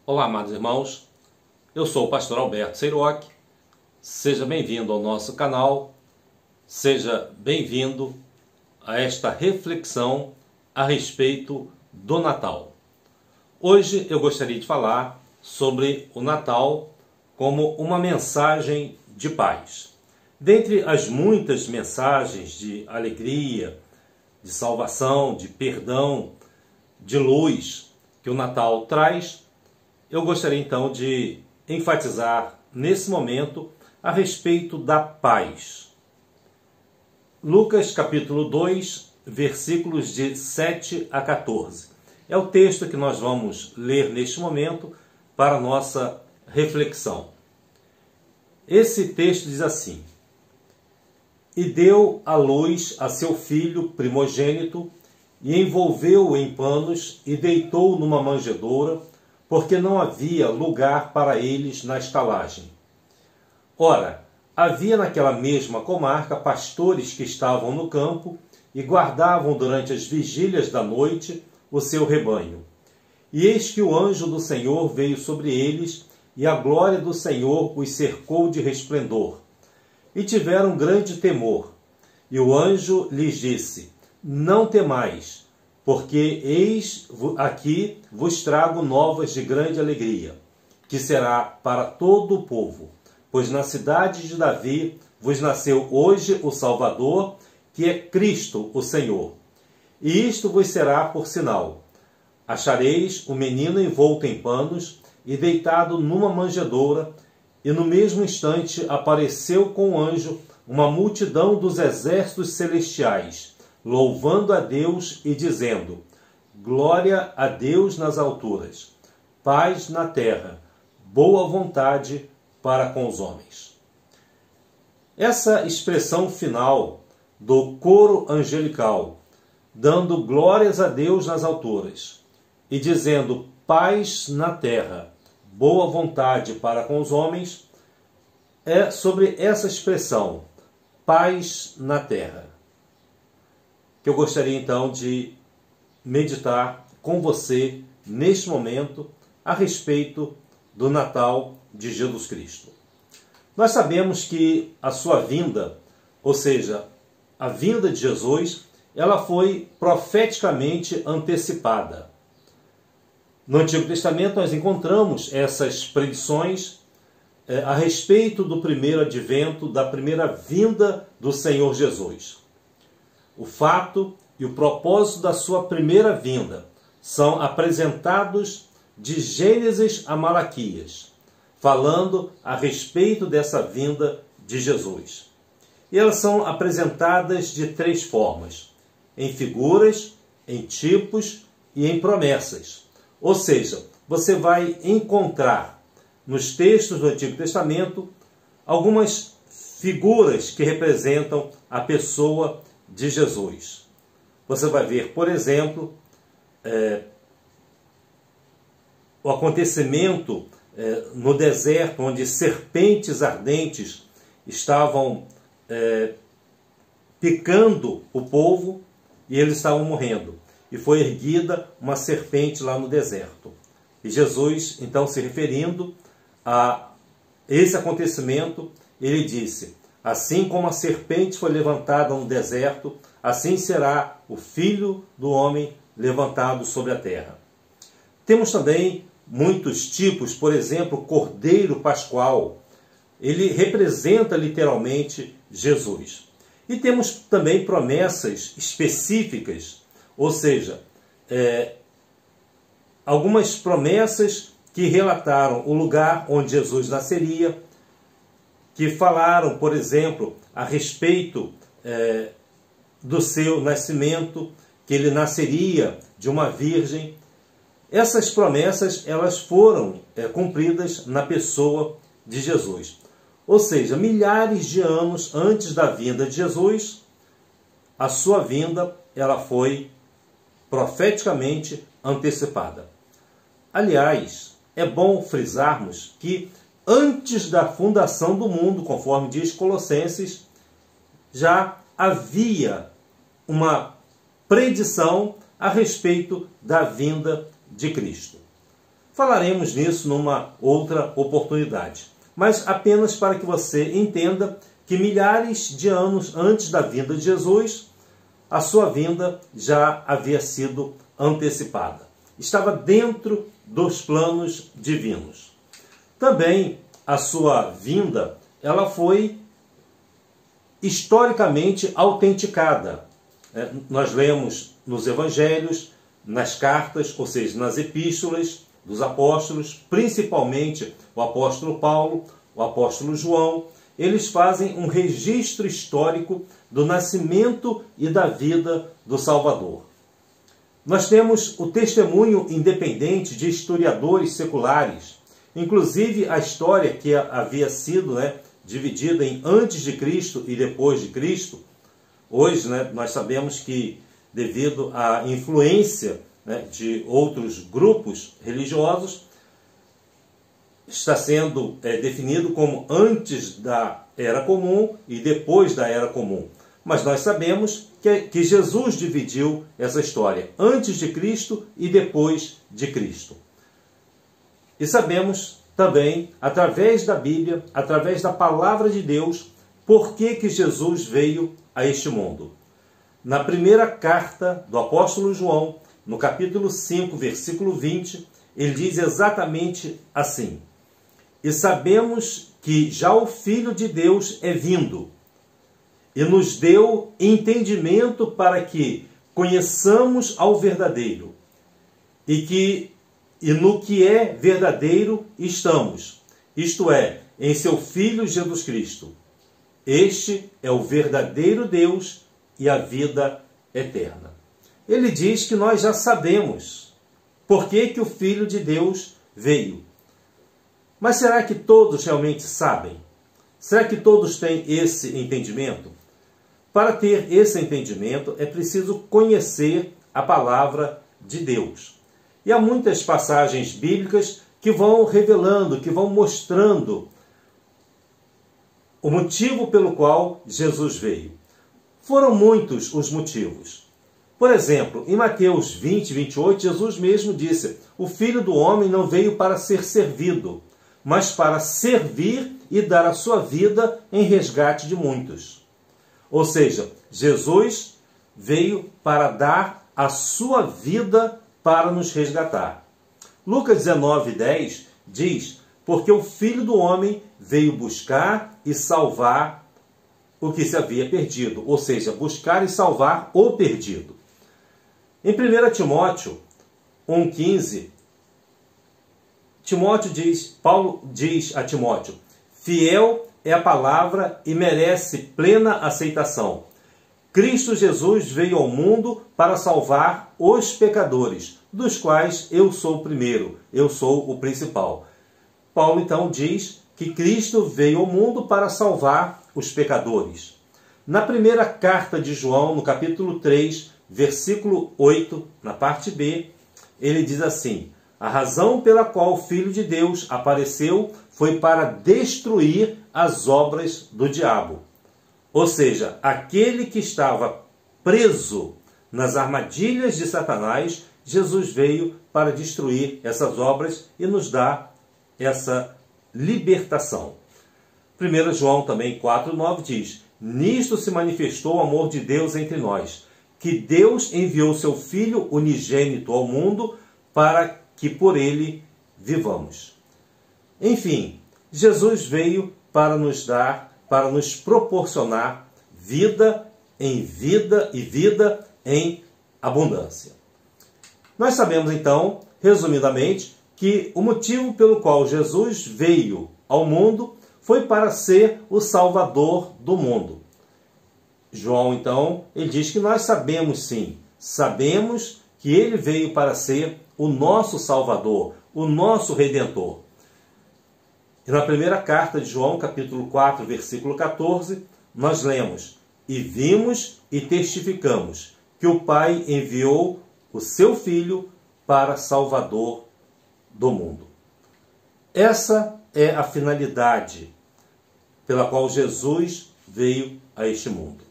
Olá, amados irmãos, eu sou o pastor Alberto Seiroc, seja bem-vindo ao nosso canal, seja bem-vindo a esta reflexão a respeito do Natal. Hoje eu gostaria de falar sobre o Natal como uma mensagem de paz. Dentre as muitas mensagens de alegria, de salvação, de perdão, de luz que o Natal traz, eu gostaria então de enfatizar nesse momento a respeito da paz. Lucas capítulo 2, versículos de 7 a 14. É o texto que nós vamos ler neste momento para a nossa reflexão. Esse texto diz assim: E deu à luz a seu filho primogênito, e envolveu-o em panos, e deitou-o numa manjedoura, porque não havia lugar para eles na estalagem. Ora, havia naquela mesma comarca pastores que estavam no campo e guardavam durante as vigílias da noite o seu rebanho. E eis que o anjo do Senhor veio sobre eles, e a glória do Senhor os cercou de resplendor. E tiveram grande temor. E o anjo lhes disse: Não temais, porque eis aqui vos trago novas de grande alegria, que será para todo o povo. Pois na cidade de Davi vos nasceu hoje o Salvador, que é Cristo o Senhor. E isto vos será por sinal: achareis o menino envolto em panos e deitado numa manjedoura. E no mesmo instante apareceu com o anjo uma multidão dos exércitos celestiais, louvando a Deus e dizendo: Glória a Deus nas alturas, paz na terra, boa vontade para com os homens. Essa expressão final do coro angelical, dando glórias a Deus nas alturas e dizendo paz na terra, boa vontade para com os homens, é sobre essa expressão, paz na terra, que eu gostaria então de meditar com você neste momento a respeito do Natal de Jesus Cristo. Nós sabemos que a sua vinda, ou seja, a vinda de Jesus, ela foi profeticamente antecipada. No Antigo Testamento nós encontramos essas predições a respeito do primeiro advento, da primeira vinda do Senhor Jesus. O fato e o propósito da sua primeira vinda são apresentados de Gênesis a Malaquias, falando a respeito dessa vinda de Jesus. E elas são apresentadas de três formas: em figuras, em tipos e em promessas. Ou seja, você vai encontrar nos textos do Antigo Testamento algumas figuras que representam a pessoa de Jesus. Você vai ver, por exemplo, o acontecimento no deserto, onde serpentes ardentes estavam picando o povo e eles estavam morrendo. E foi erguida uma serpente lá no deserto. E Jesus, então, se referindo a esse acontecimento, ele disse: Assim como a serpente foi levantada no deserto, assim será o Filho do Homem levantado sobre a terra. Temos também muitos tipos, por exemplo, o Cordeiro Pascual. Ele representa literalmente Jesus. E temos também promessas específicas, ou seja, algumas promessas que relataram o lugar onde Jesus nasceria, que falaram, por exemplo, a respeito do seu nascimento, que ele nasceria de uma virgem. Essas promessas elas foram cumpridas na pessoa de Jesus. Ou seja, milhares de anos antes da vinda de Jesus, a sua vinda ela foi profeticamente antecipada. Aliás, é bom frisarmos que antes da fundação do mundo, conforme diz Colossenses, já havia uma predição a respeito da vinda de Cristo. Falaremos nisso numa outra oportunidade, mas apenas para que você entenda que milhares de anos antes da vinda de Jesus, a sua vinda já havia sido antecipada. Estava dentro dos planos divinos. Também a sua vinda, ela foi historicamente autenticada. Nós lemos nos evangelhos, nas cartas, ou seja, nas epístolas dos apóstolos, principalmente o apóstolo Paulo, o apóstolo João, eles fazem um registro histórico do nascimento e da vida do Salvador. Nós temos o testemunho independente de historiadores seculares, inclusive a história que havia sido dividida em antes de Cristo e depois de Cristo. Hoje nós sabemos que, devido à influência de outros grupos religiosos, está sendo definido como antes da Era Comum e depois da Era Comum. Mas nós sabemos que Jesus dividiu essa história antes de Cristo e depois de Cristo. E sabemos também, através da Bíblia, através da Palavra de Deus, por que Jesus veio a este mundo. Na primeira carta do apóstolo João, no capítulo 5, versículo 20, ele diz exatamente assim: e sabemos que já o Filho de Deus é vindo, e nos deu entendimento para que conheçamos ao verdadeiro, e no que é verdadeiro estamos, isto é, em seu Filho Jesus Cristo. Este é o verdadeiro Deus e a vida eterna. Ele diz que nós já sabemos por que o Filho de Deus veio. Mas será que todos realmente sabem? Será que todos têm esse entendimento? Para ter esse entendimento, é preciso conhecer a palavra de Deus. E há muitas passagens bíblicas que vão revelando, que vão mostrando o motivo pelo qual Jesus veio. Foram muitos os motivos. Por exemplo, em Mateus 20, 28, Jesus mesmo disse: o Filho do Homem não veio para ser servido, mas para servir e dar a sua vida em resgate de muitos. Ou seja, Jesus veio para dar a sua vida para nos resgatar. Lucas 19, 10 diz: porque o Filho do Homem veio buscar e salvar o que se havia perdido. Ou seja, buscar e salvar o perdido. Em 1 Timóteo 1,15, Paulo diz a Timóteo: fiel é a palavra e merece plena aceitação. Cristo Jesus veio ao mundo para salvar os pecadores, dos quais eu sou o primeiro, eu sou o principal. Paulo então diz que Cristo veio ao mundo para salvar os pecadores. Na primeira carta de João, no capítulo 3, versículo 8, na parte B, ele diz assim: a razão pela qual o Filho de Deus apareceu foi para destruir as obras do diabo. Ou seja, aquele que estava preso nas armadilhas de Satanás, Jesus veio para destruir essas obras e nos dar essa libertação. 1 João também 4,9 diz: nisto se manifestou o amor de Deus entre nós, que Deus enviou seu Filho unigênito ao mundo para que por ele vivamos. Enfim, Jesus veio para nos dar, para nos proporcionar vida em vida e vida em abundância. Nós sabemos então, resumidamente, que o motivo pelo qual Jesus veio ao mundo foi para ser o Salvador do mundo. João, então, ele diz que nós sabemos sim, sabemos que ele veio para ser o nosso Salvador, o nosso Redentor. E na primeira carta de João, capítulo 4, versículo 14, nós lemos: e vimos e testificamos que o Pai enviou o seu Filho para Salvador do mundo. Essa é a finalidade pela qual Jesus veio a este mundo.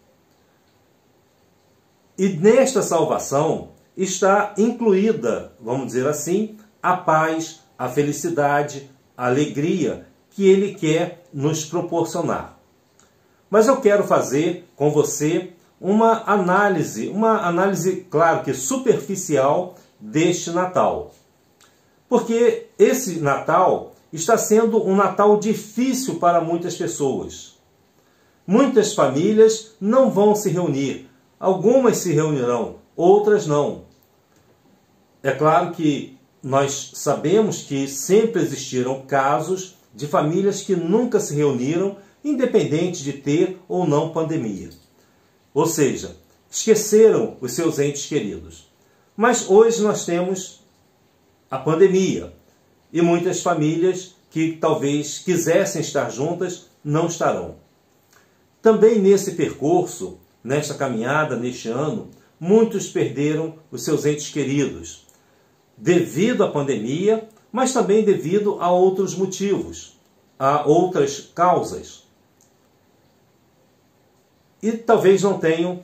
E nesta salvação está incluída, vamos dizer assim, a paz, a felicidade, a alegria que Ele quer nos proporcionar. Mas eu quero fazer com você uma análise, claro que superficial, deste Natal. Porque esse Natal está sendo um Natal difícil para muitas pessoas. Muitas famílias não vão se reunir. Algumas se reunirão, outras não. É claro que nós sabemos que sempre existiram casos de famílias que nunca se reuniram, independente de ter ou não pandemia. Ou seja, esqueceram os seus entes queridos. Mas hoje nós temos a pandemia e muitas famílias que talvez quisessem estar juntas não estarão. Também nesse percurso, nesta caminhada, neste ano, muitos perderam os seus entes queridos, devido à pandemia, mas também devido a outros motivos, a outras causas. E talvez não tenham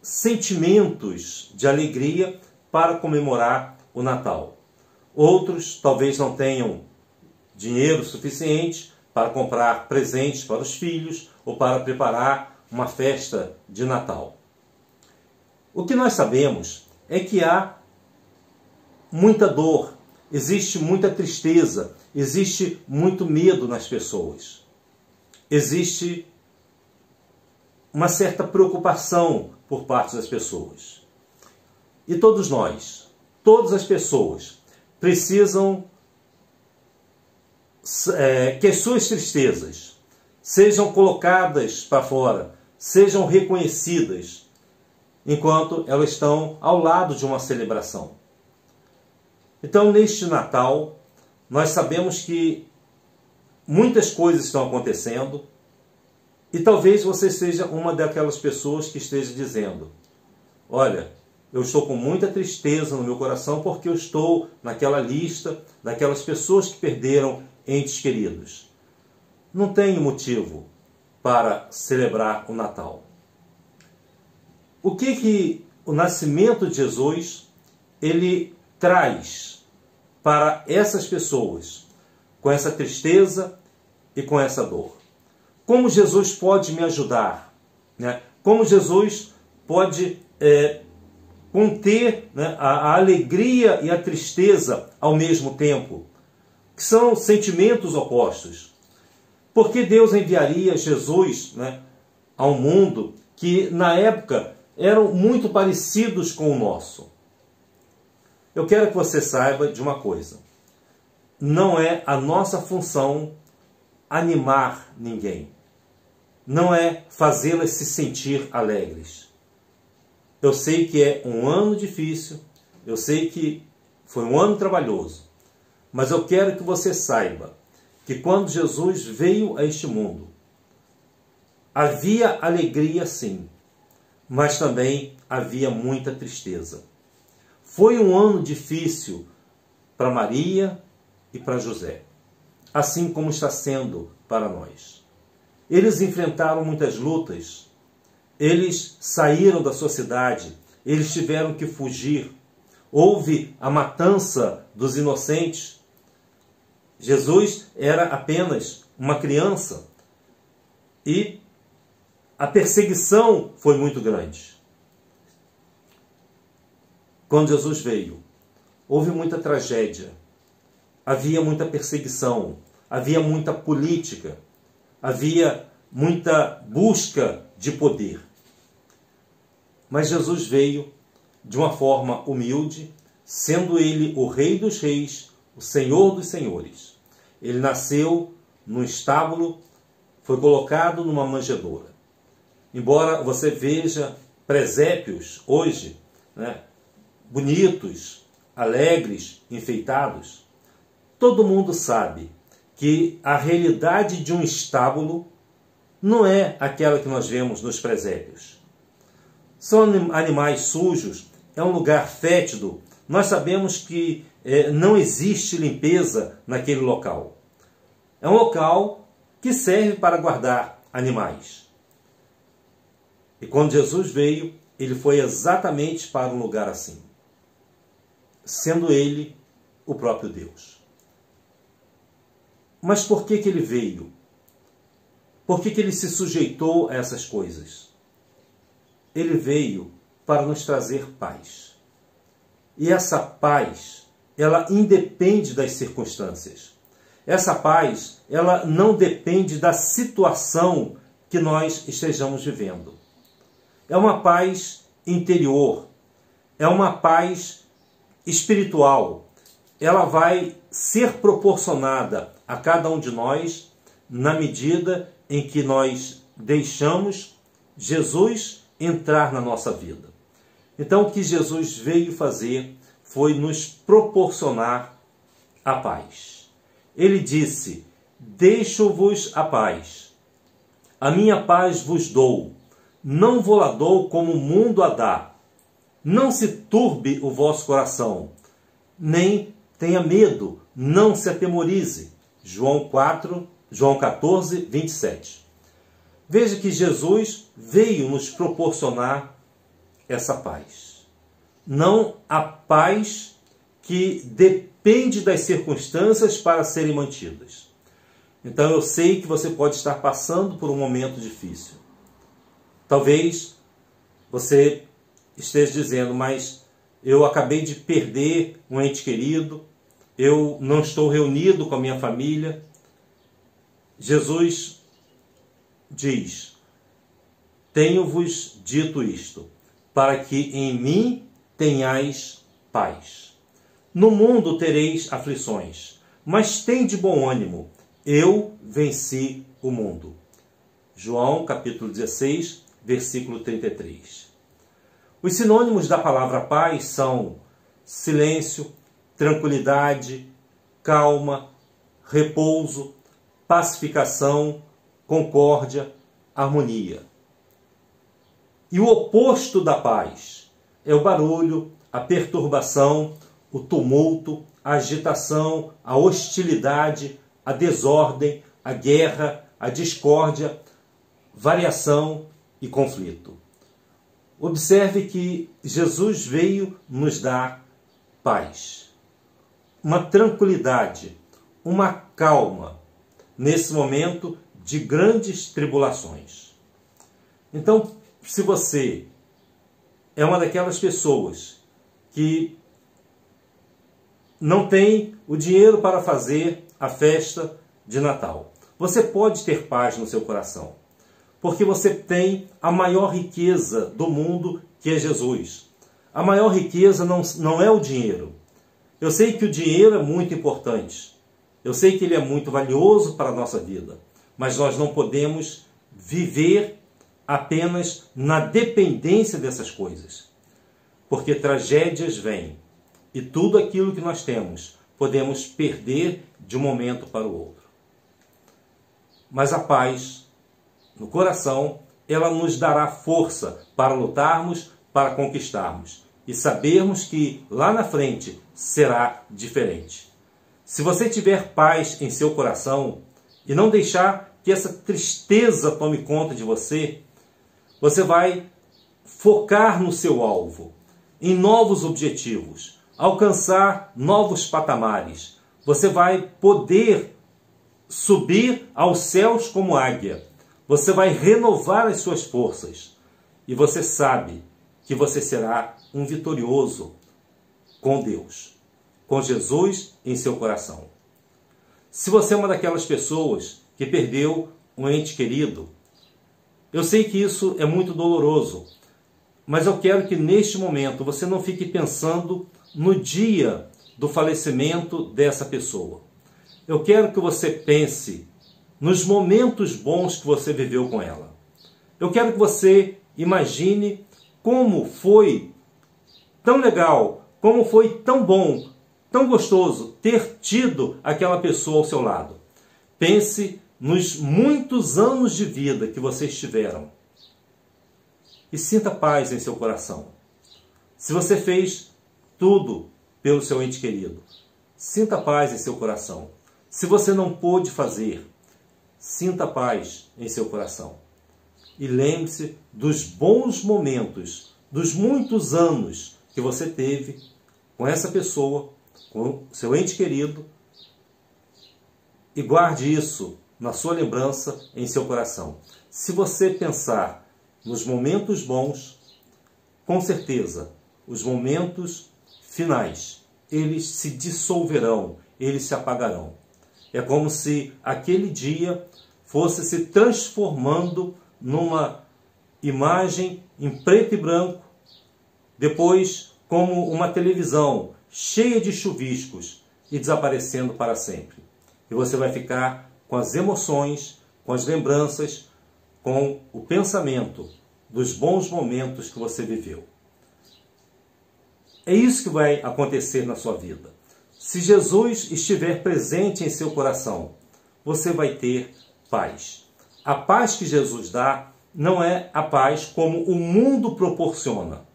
sentimentos de alegria para comemorar o Natal. Outros talvez não tenham dinheiro suficiente para comprar presentes para os filhos ou para preparar uma festa de Natal. O que nós sabemos é que há muita dor, existe muita tristeza, existe muito medo nas pessoas. Existe uma certa preocupação por parte das pessoas. E todos nós, todas as pessoas, precisam que as suas tristezas sejam colocadas para fora, sejam reconhecidas, enquanto elas estão ao lado de uma celebração. Então, neste Natal, nós sabemos que muitas coisas estão acontecendo e talvez você seja uma daquelas pessoas que esteja dizendo: olha, eu estou com muita tristeza no meu coração porque eu estou naquela lista daquelas pessoas que perderam entes queridos. Não tenho motivo para celebrar o Natal. O que o nascimento de Jesus ele traz para essas pessoas com essa tristeza e com essa dor? Como Jesus pode me ajudar? Né? Como Jesus pode conter, né, a alegria e a tristeza ao mesmo tempo? Que são sentimentos opostos. Por que Deus enviaria Jesus, né, ao mundo que na época eram muito parecidos com o nosso? Eu quero que você saiba de uma coisa. Não é a nossa função animar ninguém. Não é fazê-las se sentir alegres. Eu sei que é um ano difícil, eu sei que foi um ano trabalhoso, mas eu quero que você saiba que quando Jesus veio a este mundo, havia alegria sim, mas também havia muita tristeza. Foi um ano difícil para Maria e para José, assim como está sendo para nós. Eles enfrentaram muitas lutas, eles saíram da sua cidade, eles tiveram que fugir, houve a matança dos inocentes. Jesus era apenas uma criança e a perseguição foi muito grande. Quando Jesus veio, houve muita tragédia, havia muita perseguição, havia muita política, havia muita busca de poder. Mas Jesus veio de uma forma humilde, sendo ele o Rei dos Reis, o Senhor dos Senhores. Ele nasceu num estábulo, foi colocado numa manjedoura. Embora você veja presépios hoje, né, bonitos, alegres, enfeitados, todo mundo sabe que a realidade de um estábulo não é aquela que nós vemos nos presépios. São animais sujos, é um lugar fétido. Nós sabemos que não existe limpeza naquele local. É um local que serve para guardar animais. E quando Jesus veio, ele foi exatamente para um lugar assim. Sendo ele o próprio Deus. Mas por que ele veio? Por que ele se sujeitou a essas coisas? Ele veio para nos trazer paz. E essa paz, ela independe das circunstâncias. Essa paz, ela não depende da situação que nós estejamos vivendo. É uma paz interior, é uma paz espiritual. Ela vai ser proporcionada a cada um de nós na medida em que nós deixamos Jesus entrar na nossa vida. Então, o que Jesus veio fazer foi nos proporcionar a paz. Ele disse: deixo-vos a paz. A minha paz vos dou. Não vou lá dou como o mundo a dá. Não se turbe o vosso coração, nem tenha medo, não se atemorize. João 14, 27. Veja que Jesus veio nos proporcionar essa paz. Não a paz que depende das circunstâncias para serem mantidas. Então eu sei que você pode estar passando por um momento difícil. Talvez você esteja dizendo: mas eu acabei de perder um ente querido, eu não estou reunido com a minha família. Jesus diz: tenho-vos dito isto, para que em mim tenhais paz. No mundo tereis aflições, mas tende bom ânimo, eu venci o mundo. João capítulo 16, versículo 33. Os sinônimos da palavra paz são silêncio, tranquilidade, calma, repouso, pacificação, concórdia, harmonia. E o oposto da paz é o barulho, a perturbação, o tumulto, a agitação, a hostilidade, a desordem, a guerra, a discórdia, variação e conflito. Observe que Jesus veio nos dar paz, uma tranquilidade, uma calma nesse momento de grandes tribulações. Então, se você é uma daquelas pessoas que não tem o dinheiro para fazer a festa de Natal, você pode ter paz no seu coração, porque você tem a maior riqueza do mundo, que é Jesus. A maior riqueza não é o dinheiro. Eu sei que o dinheiro é muito importante, eu sei que ele é muito valioso para a nossa vida, mas nós não podemos viver apenas na dependência dessas coisas, porque tragédias vêm e tudo aquilo que nós temos podemos perder de um momento para o outro. Mas a paz no coração, ela nos dará força para lutarmos, para conquistarmos e sabermos que lá na frente será diferente. Se você tiver paz em seu coração e não deixar que essa tristeza tome conta de você, você vai focar no seu alvo, em novos objetivos, alcançar novos patamares. Você vai poder subir aos céus como águia. Você vai renovar as suas forças. E você sabe que você será um vitorioso com Deus, com Jesus em seu coração. Se você é uma daquelas pessoas que perdeu um ente querido, eu sei que isso é muito doloroso, mas eu quero que neste momento você não fique pensando no dia do falecimento dessa pessoa. Eu quero que você pense nos momentos bons que você viveu com ela. Eu quero que você imagine como foi tão legal, como foi tão bom, tão gostoso ter tido aquela pessoa ao seu lado. Pense nos muitos anos de vida que vocês tiveram e sinta paz em seu coração. Se você fez tudo pelo seu ente querido, sinta paz em seu coração. Se você não pôde fazer, sinta paz em seu coração. E lembre-se dos bons momentos, dos muitos anos que você teve com essa pessoa, com seu ente querido, e guarde isso na sua lembrança, em seu coração. Se você pensar nos momentos bons, com certeza, os momentos finais, eles se dissolverão, eles se apagarão. É como se aquele dia fosse se transformando numa imagem em preto e branco, depois como uma televisão cheia de chuviscos e desaparecendo para sempre. E você vai ficar com as emoções, com as lembranças, com o pensamento dos bons momentos que você viveu. É isso que vai acontecer na sua vida. Se Jesus estiver presente em seu coração, você vai ter paz. A paz que Jesus dá não é a paz como o mundo proporciona.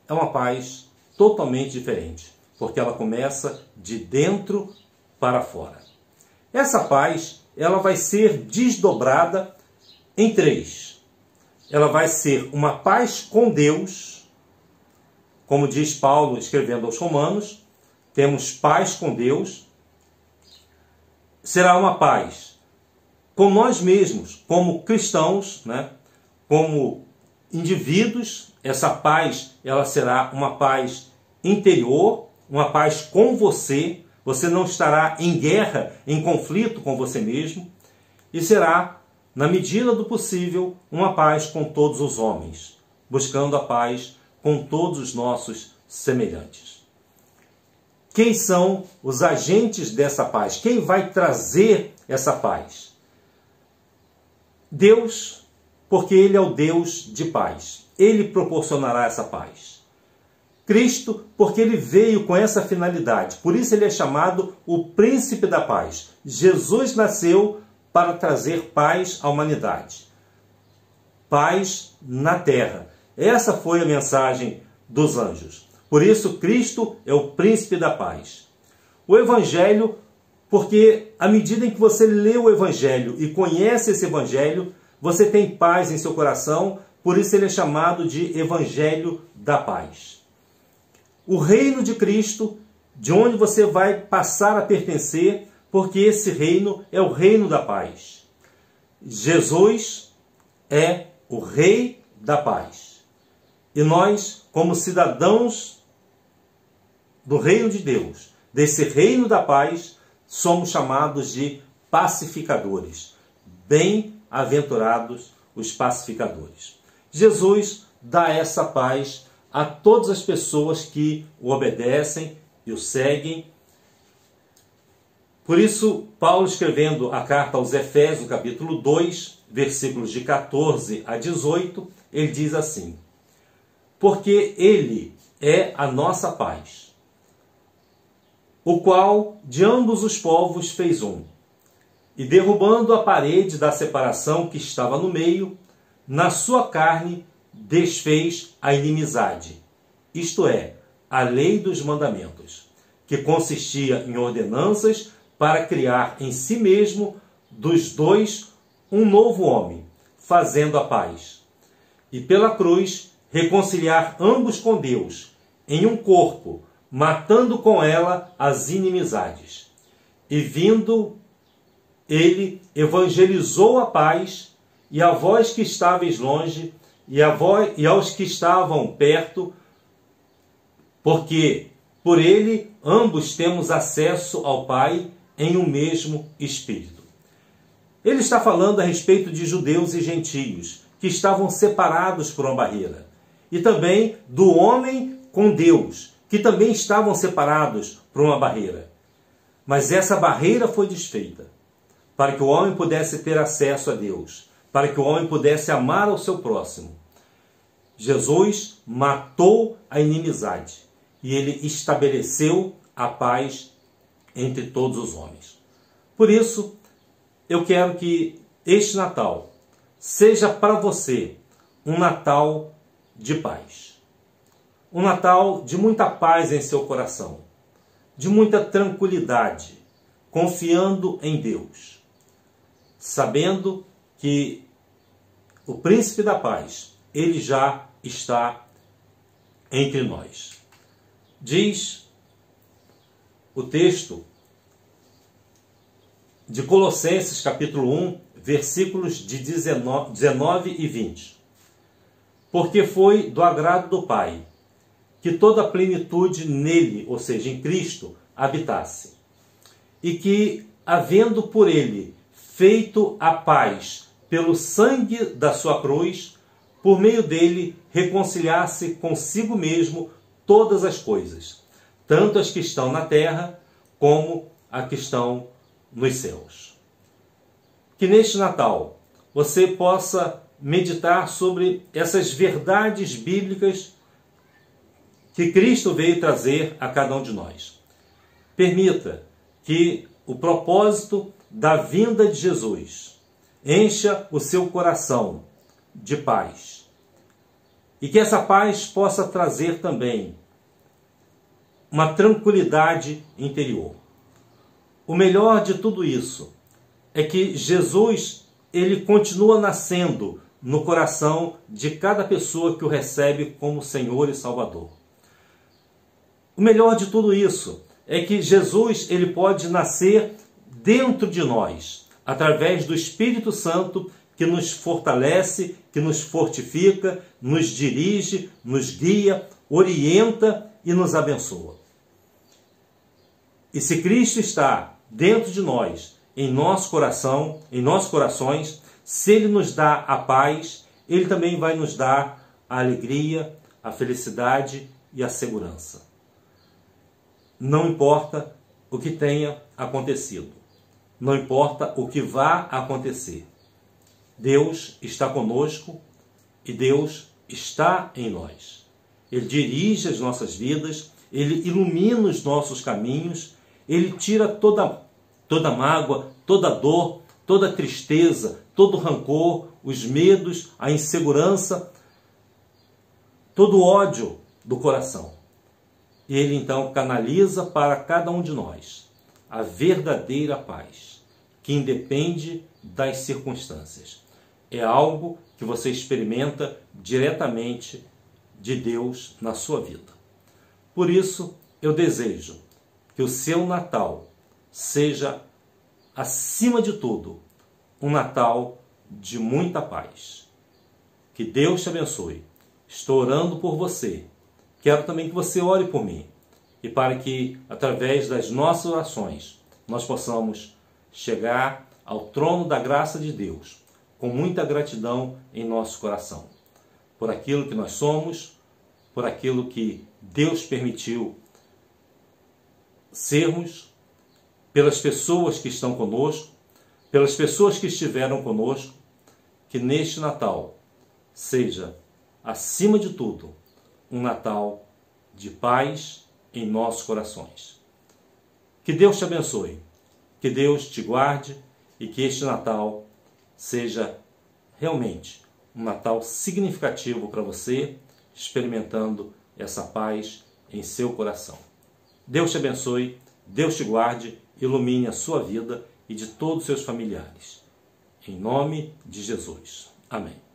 É uma paz totalmente diferente, porque ela começa de dentro para fora. Essa paz, ela vai ser desdobrada em três. Ela vai ser uma paz com Deus, como diz Paulo escrevendo aos Romanos, temos paz com Deus. Será uma paz com nós mesmos, como cristãos, né? Como indivíduos. Essa paz, ela será uma paz interior, uma paz com você. Você não estará em guerra, em conflito com você mesmo. E será, na medida do possível, uma paz com todos os homens, buscando a paz com todos os nossos semelhantes. Quem são os agentes dessa paz? Quem vai trazer essa paz? Deus, porque Ele é o Deus de paz. Ele proporcionará essa paz. Cristo, porque Ele veio com essa finalidade. Por isso Ele é chamado o Príncipe da Paz. Jesus nasceu para trazer paz à humanidade. Paz na terra. Essa foi a mensagem dos anjos. Por isso, Cristo é o Príncipe da Paz. O Evangelho, porque à medida em que você lê o Evangelho e conhece esse Evangelho, você tem paz em seu coração, por isso ele é chamado de Evangelho da Paz. O reino de Cristo, de onde você vai passar a pertencer, porque esse reino é o reino da paz. Jesus é o Rei da Paz. E nós, como cidadãos do reino de Deus, desse reino da paz, somos chamados de pacificadores. Bem-aventurados os pacificadores. Jesus dá essa paz a todas as pessoas que o obedecem e o seguem. Por isso, Paulo, escrevendo a carta aos Efésios, capítulo 2, versículos de 14 a 18, ele diz assim: porque Ele é a nossa paz, o qual de ambos os povos fez um, e derrubando a parede da separação que estava no meio, na sua carne desfez a inimizade, isto é, a lei dos mandamentos, que consistia em ordenanças para criar em si mesmo dos dois um novo homem, fazendo a paz, e pela cruz reconciliar ambos com Deus em um corpo, matando com ela as inimizades. E vindo ele, evangelizou a paz, e a vós que estáveis longe, e aos que estavam perto, porque por ele ambos temos acesso ao Pai em um mesmo Espírito. Ele está falando a respeito de judeus e gentios, que estavam separados por uma barreira. E também do homem com Deus, que também estavam separados por uma barreira. Mas essa barreira foi desfeita, para que o homem pudesse ter acesso a Deus, para que o homem pudesse amar ao seu próximo. Jesus matou a inimizade e ele estabeleceu a paz entre todos os homens. Por isso, eu quero que este Natal seja para você um Natal de paz. Um Natal de muita paz em seu coração, de muita tranquilidade, confiando em Deus, sabendo que o Príncipe da Paz, ele já está entre nós. Diz o texto de Colossenses capítulo 1, versículos de 19 e 20. Porque foi do agrado do Pai que toda a plenitude nele, ou seja, em Cristo, habitasse, e que, havendo por ele feito a paz pelo sangue da sua cruz, por meio dele reconciliasse consigo mesmo todas as coisas, tanto as que estão na terra como as que estão nos céus. Que neste Natal você possa meditar sobre essas verdades bíblicas que Cristo veio trazer a cada um de nós. Permita que o propósito da vinda de Jesus encha o seu coração de paz. E que essa paz possa trazer também uma tranquilidade interior. O melhor de tudo isso é que Jesus, ele continua nascendo no coração de cada pessoa que o recebe como Senhor e Salvador. O melhor de tudo isso é que Jesus, ele pode nascer dentro de nós, através do Espírito Santo que nos fortalece, que nos fortifica, nos dirige, nos guia, orienta e nos abençoa. E se Cristo está dentro de nós, em nosso coração, em nossos corações, se Ele nos dá a paz, Ele também vai nos dar a alegria, a felicidade e a segurança. Não importa o que tenha acontecido, não importa o que vá acontecer, Deus está conosco e Deus está em nós. Ele dirige as nossas vidas, Ele ilumina os nossos caminhos, Ele tira toda mágoa, toda dor, toda tristeza, todo rancor, os medos, a insegurança, todo o ódio do coração. E Ele então canaliza para cada um de nós a verdadeira paz, que independe das circunstâncias. É algo que você experimenta diretamente de Deus na sua vida. Por isso, eu desejo que o seu Natal seja, acima de tudo, um Natal de muita paz. Que Deus te abençoe. Estou orando por você. Quero também que você ore por mim. E para que, através das nossas orações, nós possamos chegar ao trono da graça de Deus, com muita gratidão em nosso coração. Por aquilo que nós somos, por aquilo que Deus permitiu sermos, pelas pessoas que estão conosco, pelas pessoas que estiveram conosco, que neste Natal seja, acima de tudo, um Natal de paz em nossos corações. Que Deus te abençoe, que Deus te guarde e que este Natal seja realmente um Natal significativo para você, experimentando essa paz em seu coração. Deus te abençoe, Deus te guarde, ilumine a sua vida e de todos os seus familiares. Em nome de Jesus. Amém.